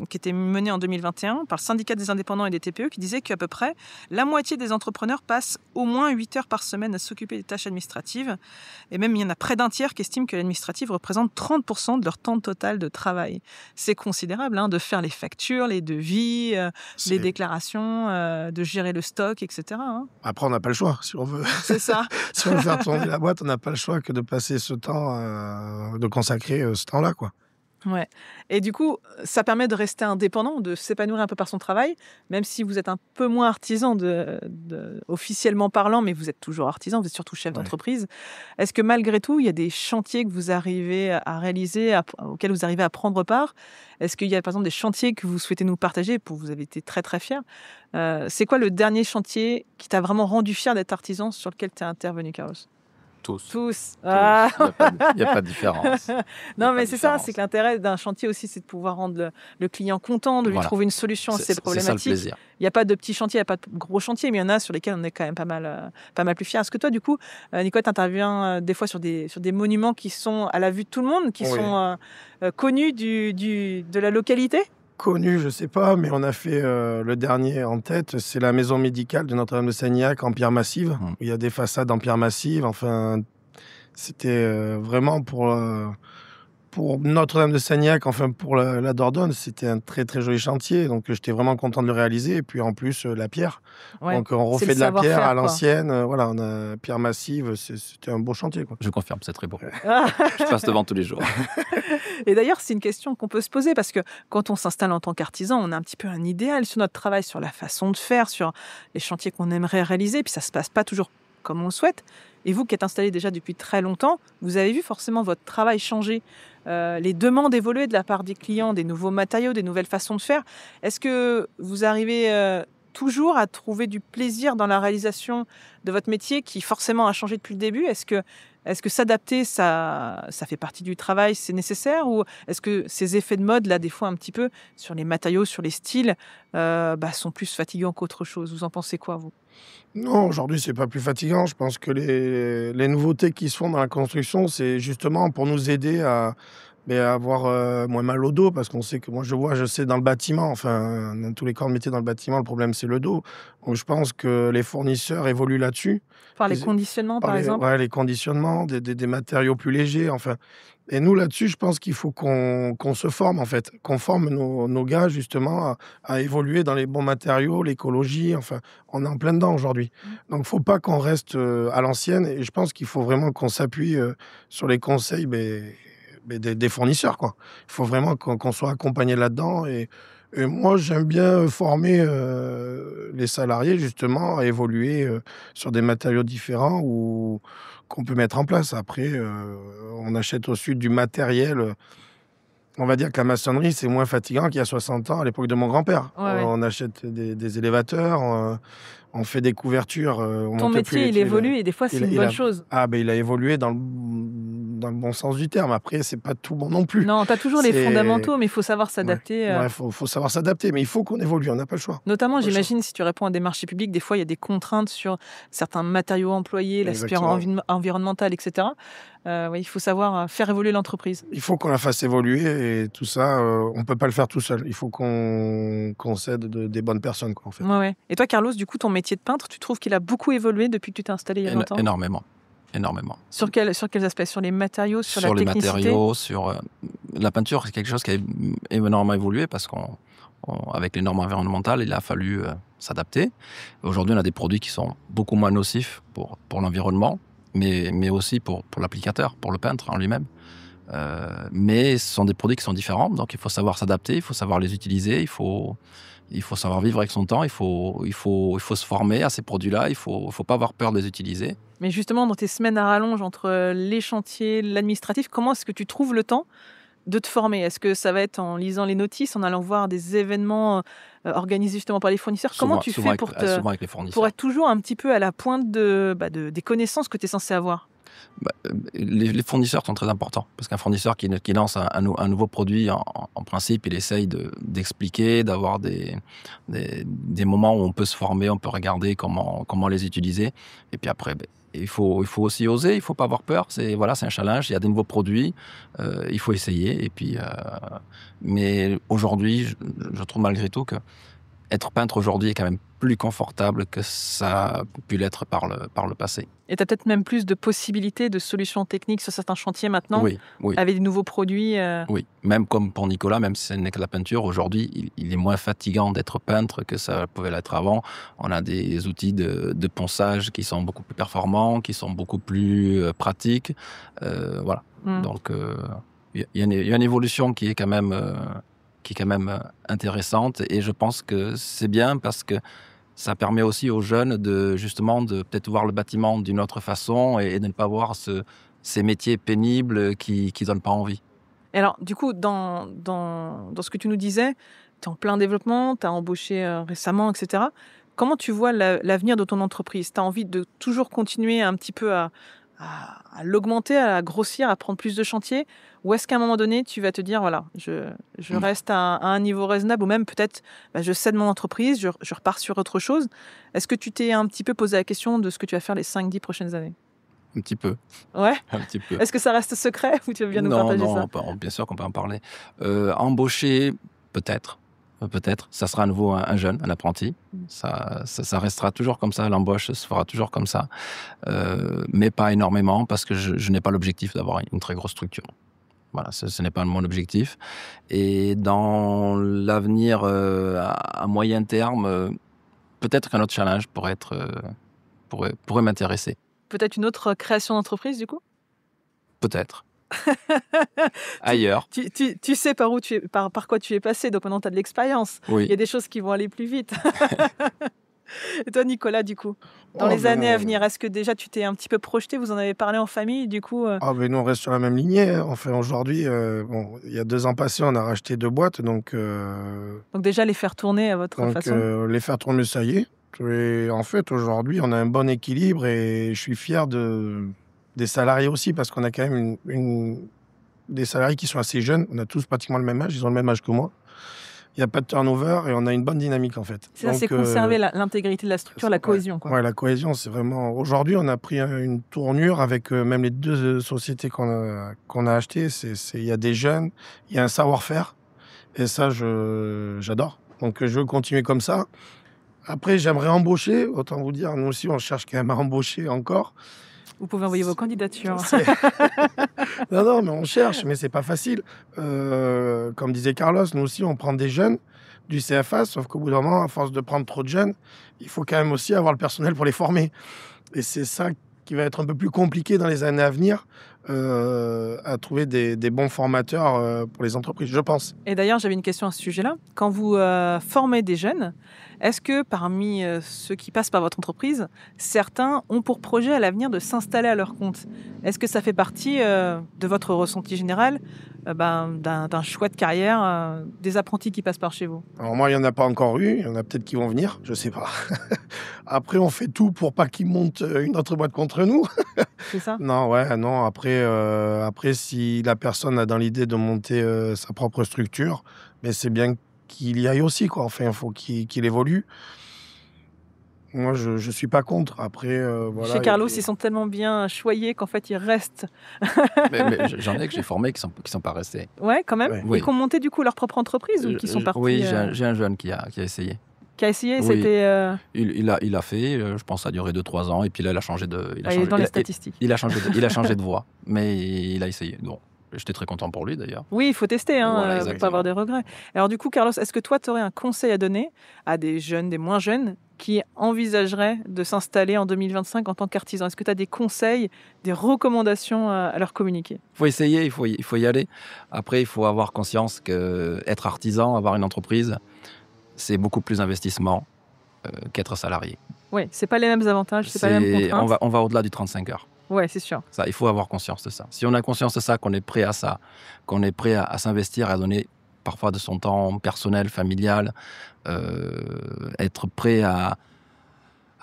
qui était menée en 2021 par le syndicat des indépendants et des TPE qui disait qu'à peu près la moitié des entrepreneurs passent au moins 8 heures par semaine à s'occuper des tâches administratives. Et même, il y en a près d'un tiers qui estiment que l'administratif représente 30% de leur temps total de travail. C'est considérable, hein, de faire les factures, les devis, les déclarations, de gérer le stock, etc. Hein. Après, on n'a pas le choix. Si on veut, c'est ça. Si on veut faire tourner la boîte, on n'a pas le choix que de passer ce temps, de consacrer ce temps-là, quoi. Ouais. Et du coup, ça permet de rester indépendant, de s'épanouir un peu par son travail, même si vous êtes un peu moins artisan officiellement parlant, mais vous êtes toujours artisan, vous êtes surtout chef d'entreprise. Est-ce que malgré tout, il y a des chantiers que vous arrivez à réaliser, auxquels vous arrivez à prendre part ? Est-ce qu'il y a par exemple des chantiers que vous souhaitez nous partager, pour vous avez été très très fiers ? C'est quoi le dernier chantier qui t'a vraiment rendu fier d'être artisan, sur lequel tu es intervenu, Carlos ? Tous. Ah. Il n'y a pas de différence. Non, mais c'est ça, c'est que l'intérêt d'un chantier aussi, c'est de pouvoir rendre le client content, de lui trouver une solution à ses problématiques. C'est ça le plaisir. Il n'y a pas de petits chantiers, il n'y a pas de gros chantiers, mais il y en a sur lesquels on est quand même pas mal plus fiers. Est-ce que toi, du coup, Nicolas, tu interviens des fois sur des monuments qui sont à la vue de tout le monde, qui sont connus de la localité ? Connu, je sais pas, mais on a fait le dernier en tête, c'est la maison médicale de Notre-Dame-de-Sagnac en pierre massive. Il y a des façades en pierre massive. Enfin, c'était vraiment pour Notre-Dame-de-Sagnac, enfin pour la Dordogne, c'était un très très joli chantier. Donc j'étais vraiment content de le réaliser. Et puis en plus, la pierre. Ouais, donc on refait de la pierre à l'ancienne. Voilà, on a pierre massive. C'était un beau chantier, quoi. Je confirme, c'est très beau. Je passe devant tous les jours. Et d'ailleurs, c'est une question qu'on peut se poser, parce que quand on s'installe en tant qu'artisan, on a un petit peu un idéal sur notre travail, sur la façon de faire, sur les chantiers qu'on aimerait réaliser. Puis ça se passe pas toujours comme on le souhaite. Et vous qui êtes installé déjà depuis très longtemps, vous avez vu forcément votre travail changer, les demandes évoluer de la part des clients, des nouveaux matériaux, des nouvelles façons de faire. Est-ce que vous arrivez toujours à trouver du plaisir dans la réalisation de votre métier, qui forcément a changé depuis le début ? Est-ce que s'adapter, ça fait partie du travail, c'est nécessaire ? Ou est-ce que ces effets de mode, là, des fois un petit peu, sur les matériaux, sur les styles, sont plus fatigants qu'autre chose ? Vous en pensez quoi, vous ? Non, aujourd'hui, c'est pas plus fatigant. Je pense que les nouveautés qui se font dans la construction, c'est justement pour nous aider mais avoir moins mal au dos, parce qu'on sait que moi, je sais dans le bâtiment, enfin, dans tous les corps de métier dans le bâtiment, le problème, c'est le dos. Donc, je pense que les fournisseurs évoluent là-dessus. Par les Ils- conditionnements, Par par exemple? les conditionnements, des matériaux plus légers, enfin. Et nous, là-dessus, je pense qu'il faut qu'on se forme, en fait, qu'on forme nos gars, justement, à évoluer dans les bons matériaux, l'écologie, enfin, on est en plein dedans aujourd'hui. Mmh. Donc, il ne faut pas qu'on reste à l'ancienne, et je pense qu'il faut vraiment qu'on s'appuie sur les conseils des fournisseurs, quoi. Il faut vraiment qu'on soit accompagné là-dedans, et moi, j'aime bien former les salariés, justement, à évoluer sur des matériaux différents ou qu'on peut mettre en place. Après, on achète aussi du matériel. On va dire que la maçonnerie, c'est moins fatigant qu'il y a 60 ans, à l'époque de mon grand-père. Ouais, ouais. On achète des élévateurs, on fait des couvertures, on Ton monte métier, il évolue et des fois, c'est une bonne chose. il a évolué dans le bon sens du terme. Après, c'est pas tout bon non plus. Non, tu as toujours les C'est fondamentaux, mais il faut savoir Ouais, s'adapter. ouais, faut savoir s'adapter, mais il faut qu'on évolue, on n'a pas le choix. Notamment, Pas le choix. j'imagine, si tu réponds à des marchés publics, des fois, il y a des contraintes sur certains matériaux employés, l'aspect Exactement. environnemental, etc. Ouais, il faut savoir faire évoluer l'entreprise. Il faut qu'on la fasse évoluer, et tout ça, on peut pas le faire tout seul. Il faut qu'on s'aide des bonnes personnes, quoi, en fait. Ouais, ouais. Et toi, Carlos, du coup, ton métier de peintre, tu trouves qu'il a beaucoup évolué depuis que tu t'es installé il y a longtemps? Énormément. Sur quels aspects? Sur les matériaux, sur la les technicité? matériaux, sur la peinture, c'est quelque chose qui a énormément évolué parce qu'avec les normes environnementales, il a fallu s'adapter. Aujourd'hui, on a des produits qui sont beaucoup moins nocifs pour l'environnement, mais aussi pour l'applicateur, pour le peintre en lui-même. Mais ce sont des produits qui sont différents, donc il faut savoir s'adapter, il faut savoir les utiliser, il faut savoir vivre avec son temps, il faut se former à ces produits-là, il faut pas avoir peur de les utiliser. Mais justement, dans tes semaines à rallonge entre les chantiers, l'administratif, comment est-ce que tu trouves le temps de te former? Est-ce que ça va être en lisant les notices, en allant voir des événements organisés justement par les fournisseurs? Comment tu fais pour souvent avec les fournisseurs. être toujours un petit peu à la pointe des connaissances que tu es censé avoir? Les fournisseurs sont très importants parce qu'un fournisseur qui lance un nouveau produit, en principe, il essaye d'expliquer, d'avoir des moments où on peut se former, on peut regarder comment les utiliser. Et puis après, il faut aussi oser, il faut pas avoir peur. C'est un challenge. Il y a des nouveaux produits, il faut essayer. Et puis, mais aujourd'hui, je trouve malgré tout que être peintre aujourd'hui est quand même plus confortable que ça a pu l'être par le passé. Et tu as peut-être même plus de possibilités, de solutions techniques sur certains chantiers maintenant, Oui. avec des nouveaux produits. Oui, même comme pour Nicolas, même si ce n'est que la peinture, aujourd'hui, il est moins fatigant d'être peintre que ça pouvait l'être avant. On a des outils de ponçage qui sont beaucoup plus performants, qui sont beaucoup plus pratiques. Voilà. Donc, il y a une évolution qui est quand même intéressante, et je pense que c'est bien parce que ça permet aussi aux jeunes de peut-être voir le bâtiment d'une autre façon et de ne pas voir ces métiers pénibles qui donnent pas envie. Et alors, du coup, dans ce que tu nous disais, tu es en plein développement, tu as embauché récemment, etc. Comment tu vois l'avenir de ton entreprise? Tu as envie de toujours continuer un petit peu à l'augmenter, à la grossir, à prendre plus de chantiers? Ou est-ce qu'à un moment donné, tu vas te dire, voilà, je reste à un niveau raisonnable, ou même peut-être, je cède mon entreprise, je repars sur autre chose? Est-ce que tu t'es un petit peu posé la question de ce que tu vas faire les 5-10 prochaines années? Un petit peu. Ouais. Un petit peu. Est-ce que ça reste secret ou tu veux bien nous partager ça? Non, bien sûr qu'on peut en parler. Embaucher, peut-être. Ça sera à nouveau un jeune, un apprenti. Ça restera toujours comme ça, l'embauche se fera toujours comme ça. Mais pas énormément, parce que je n'ai pas l'objectif d'avoir une très grosse structure. Voilà, ce n'est pas mon objectif. Et dans l'avenir, à moyen terme, peut-être qu'un autre challenge pourrait m'intéresser. Peut-être une autre création d'entreprise, du coup? Peut-être. Ailleurs. Tu sais par quoi tu es passé, donc maintenant tu as de l'expérience. Oui. Il y a des choses qui vont aller plus vite. Et toi, Nicolas, du coup, dans les années à venir, est-ce que déjà tu t'es un petit peu projeté? Vous en avez parlé en famille, du coup? Mais nous, on reste sur la même lignée, hein. Enfin, aujourd'hui, il y a 2 ans passés, on a racheté 2 boîtes, donc déjà les faire tourner à votre façon? Les faire tourner, ça y est. Et en fait, aujourd'hui, on a un bon équilibre, et je suis fier des salariés aussi, parce qu'on a quand même des salariés qui sont assez jeunes. On a tous pratiquement le même âge, ils ont le même âge que moi. il n'y a pas de turnover et on a une bonne dynamique en fait. C'est ça, c'est conserver l'intégrité de la structure, la cohésion. Quoi. Ouais, la cohésion, c'est vraiment... Aujourd'hui, on a pris une tournure avec même les 2 sociétés qu'on a achetées. Il y a des jeunes, il y a un savoir-faire et ça, j'adore. Donc, je veux continuer comme ça. Après, j'aimerais embaucher. Autant vous dire, nous aussi, on cherche quand même à embaucher encore. Vous pouvez envoyer vos candidatures. Non, mais on cherche, mais c'est pas facile. Comme disait Carlos, nous aussi, on prend des jeunes du CFA, sauf qu'au bout d'un moment, à force de prendre trop de jeunes, il faut quand même aussi avoir le personnel pour les former. Et c'est ça qui va être un peu plus compliqué dans les années à venir, à trouver des bons formateurs pour les entreprises, je pense. Et d'ailleurs, j'avais une question à ce sujet-là. Quand vous formez des jeunes, est-ce que parmi ceux qui passent par votre entreprise, certains ont pour projet à l'avenir de s'installer à leur compte? Est-ce que ça fait partie de votre ressenti général d'un choix de carrière des apprentis qui passent par chez vous? Alors moi, il n'y en a pas encore eu. Il y en a peut-être qui vont venir, je ne sais pas. Après, on fait tout pour pas qu'ils montent une autre boîte contre nous. C'est ça? Non. Après, si la personne a dans l'idée de monter sa propre structure, mais c'est bien qu'il y aille aussi, quoi. Enfin, il faut qu'il évolue. Moi, je ne suis pas contre. Après, voilà. Chez Carlos, ils sont tellement bien choyés qu'en fait, ils restent. mais j'en ai que j'ai formés qui sont pas restés. Ouais, quand même. Ouais. Oui. Et qui ont monté du coup leur propre entreprise ou qui sont partis? Oui, j'ai un jeune qui a essayé. Qui a essayé, Oui. c'était. Il a fait, je pense, ça a duré 2-3 ans, et puis là, il a changé de. Il est dans les statistiques. Il a changé de voie, mais il a essayé. Bon, j'étais très content pour lui d'ailleurs. Oui, il faut tester, Voilà, pour pas avoir des regrets. Alors du coup, Carlos, est-ce que toi, tu aurais un conseil à donner à des jeunes, des moins jeunes, qui envisageraient de s'installer en 2025 en tant qu'artisan? Est-ce que tu as des conseils, des recommandations à leur communiquer? Il faut essayer, il faut y aller. Après, il faut avoir conscience qu'être artisan, avoir une entreprise, c'est beaucoup plus d'investissement qu'être salarié. Oui, c'est pas les mêmes avantages, c'est pas les mêmes contraintes. On va au-delà du 35 heures. Oui, c'est sûr. Ça, il faut avoir conscience de ça. Si on a conscience de ça, qu'on est prêt à ça, qu'on est prêt à s'investir, à donner parfois de son temps personnel, familial, être prêt à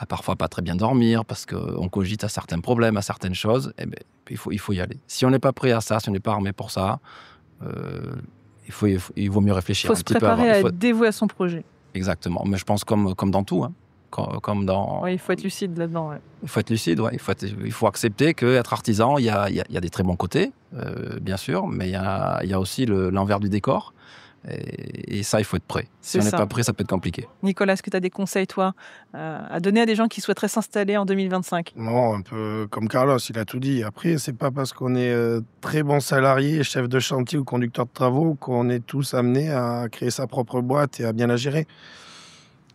parfois pas très bien dormir parce qu'on cogite à certains problèmes, à certaines choses, eh ben, il faut y aller. Si on n'est pas prêt à ça, si on n'est pas armé pour ça, il vaut mieux réfléchir Il un faut se petit peu préparer avant. à être dévoué à son projet. Exactement, mais je pense comme dans tout, hein. Comme dans... Oui, il faut être lucide là-dedans. Ouais. Il faut être lucide, ouais. Il faut accepter qu'être artisan, il y a des très bons côtés, bien sûr, mais il y a aussi l'envers du décor. Et ça, il faut être prêt. Si on n'est pas prêt, ça peut être compliqué. Nicolas, est-ce que tu as des conseils, toi, à donner à des gens qui souhaiteraient s'installer en 2025? Non, un peu comme Carlos, il a tout dit. Après, c'est pas parce qu'on est très bon salarié, chef de chantier ou conducteur de travaux qu'on est tous amenés à créer sa propre boîte et à bien la gérer.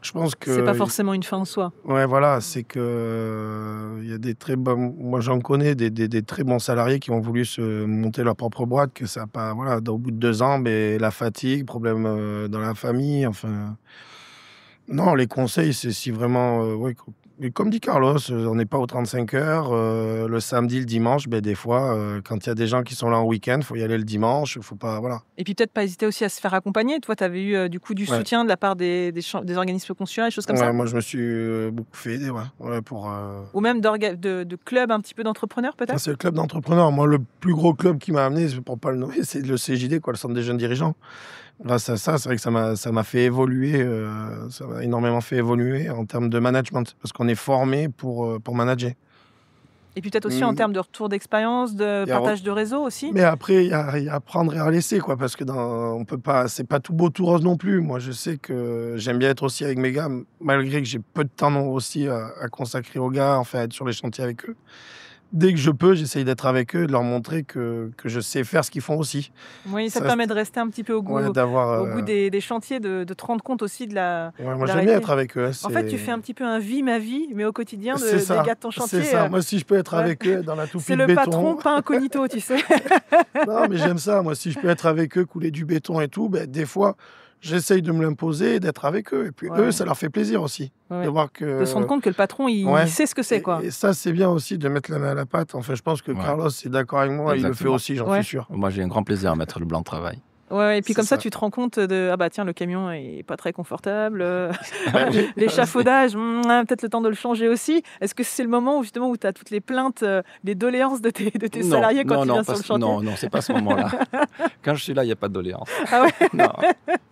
Je pense que c'est pas forcément une fin en soi. Ouais, voilà, c'est que il y a des très bons. Moi, j'en connais des très bons salariés qui ont voulu se monter leur propre boîte, que ça a pas. Voilà, au bout de 2 ans, mais la fatigue, problème dans la famille, enfin. Non, les conseils, c'est si vraiment. Ouais, et comme dit Carlos, on n'est pas aux 35 heures. Le samedi, le dimanche, ben, des fois, quand il y a des gens qui sont là en week-end, il faut y aller le dimanche. Faut pas, voilà. Et puis peut-être pas hésiter aussi à se faire accompagner. Toi, tu avais eu du coup du soutien de la part des organismes consulaires, des choses comme ça? Moi, je me suis beaucoup fait aider. Ouais, pour, Ou même de clubs un petit peu d'entrepreneurs, peut-être? C'est le club d'entrepreneurs. Moi, le plus gros club qui m'a amené, pour pas le nommer, c'est le CJD, le Centre des jeunes dirigeants. Grâce à ça, c'est vrai que ça m'a fait évoluer, ça m'a énormément fait évoluer en termes de management, parce qu'on est formé pour manager. Et puis peut-être aussi en termes de retour d'expérience, de partage de réseau aussi. Mais après, il y a à prendre et à laisser, quoi, parce que on peut pas, c'est pas tout beau, tout rose non plus. Moi, je sais que j'aime bien être aussi avec mes gars, malgré que j'ai peu de temps aussi à consacrer aux gars, enfin, à être sur les chantiers avec eux. Dès que je peux, j'essaye d'être avec eux, de leur montrer que je sais faire ce qu'ils font aussi. Oui, ça te permet de rester un petit peu au goût des chantiers, de te rendre compte aussi de la. Ouais, moi, j'aime bien être avec eux. En fait, tu fais un petit peu un vie, ma vie, mais au quotidien des gars de ton chantier. C'est ça. Moi, si je peux être avec eux dans la toupie de béton. C'est le patron, pas incognito, tu sais. Non, mais j'aime ça. Moi, si je peux être avec eux, couler du béton et tout, ben, des fois, j'essaye de me l'imposer, d'être avec eux. Et puis eux, ça leur fait plaisir aussi. De voir que... de se rendre compte que le patron, il sait ce que c'est, quoi. Et ça, c'est bien aussi de mettre la main à la pâte. Enfin, je pense que Carlos est d'accord avec moi. Exactement. Il le fait aussi, j'en suis sûr. Moi, j'ai un grand plaisir à mettre le blanc de travail. Ouais, et puis C'est comme ça, ça. tu te rends compte de ah bah tiens, le camion est pas très confortable, l'échafaudage, peut-être le temps de le changer aussi. Est-ce que c'est le moment où justement où tu as toutes les plaintes, les doléances de tes Non, salariés quand non, tu non, viens sur le chantier? non, c'est pas ce moment-là. Quand je suis là, il n'y a pas de doléance. Ah ouais? Non.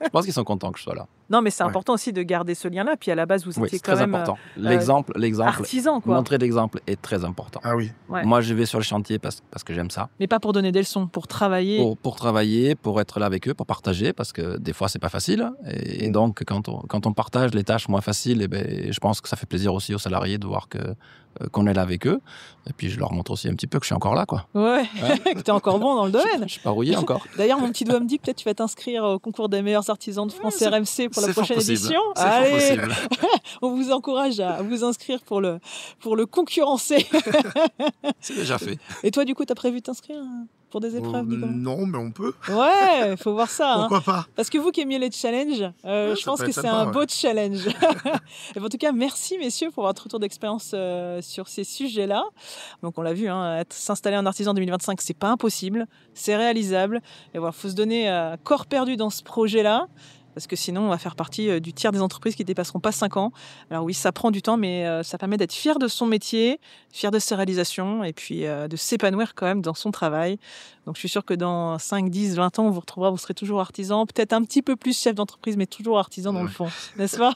Je pense qu'ils sont contents que je sois là. Non, mais c'est Ouais. important aussi de garder ce lien-là. Puis à la base, vous Oui, étiez c'est quand très même important. L'exemple, artisan, quoi. montrer l'exemple est très important. Ah oui. Ouais. Moi, je vais sur le chantier parce que j'aime ça. Mais pas pour donner des leçons, pour travailler. Pour travailler, pour être là avec eux, pour partager, parce que des fois, c'est pas facile. Et donc, quand on partage les tâches moins faciles, eh ben, je pense que ça fait plaisir aussi aux salariés de voir qu'on est là avec eux. Et puis, je leur montre aussi un petit peu que je suis encore là, quoi. Ouais, que t'es encore bon dans le domaine. Je suis pas rouillé encore. D'ailleurs, mon petit doigt me dit que peut-être tu vas t'inscrire au concours des meilleurs artisans de France RMC pour la C'est fort prochaine possible. édition. C'est fort Allez, possible. on vous encourage à vous inscrire pour le concurrencer. C'est déjà fait. Et toi, du coup, t'as prévu de t'inscrire pour des épreuves, Nicolas? Non, mais on peut. Ouais, faut voir ça. Hein. Pourquoi pas? Parce que vous qui aimiez les challenges, je ça pense peut que être c'est sympa, un ouais. beau challenge. Et en tout cas, merci messieurs pour votre retour d'expérience sur ces sujets-là. Donc on l'a vu, hein, s'installer en artisan en 2025, c'est pas impossible, c'est réalisable. Et voilà, faut se donner corps perdu dans ce projet-là. Parce que sinon, on va faire partie du tiers des entreprises qui ne dépasseront pas 5 ans. Alors oui, ça prend du temps, mais ça permet d'être fier de son métier, fier de ses réalisations, et puis de s'épanouir quand même dans son travail. Donc je suis sûre que dans 5, 10, 20 ans, on vous retrouvera, vous serez toujours artisan, peut-être un petit peu plus chef d'entreprise, mais toujours artisan dans le fond, n'est-ce pas?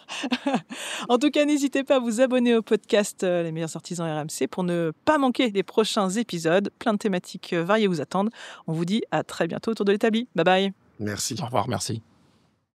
En tout cas, n'hésitez pas à vous abonner au podcast Les meilleurs artisans RMC pour ne pas manquer les prochains épisodes. Plein de thématiques variées vous attendent. On vous dit à très bientôt autour de l'établi. Bye bye. Merci. Au revoir, merci.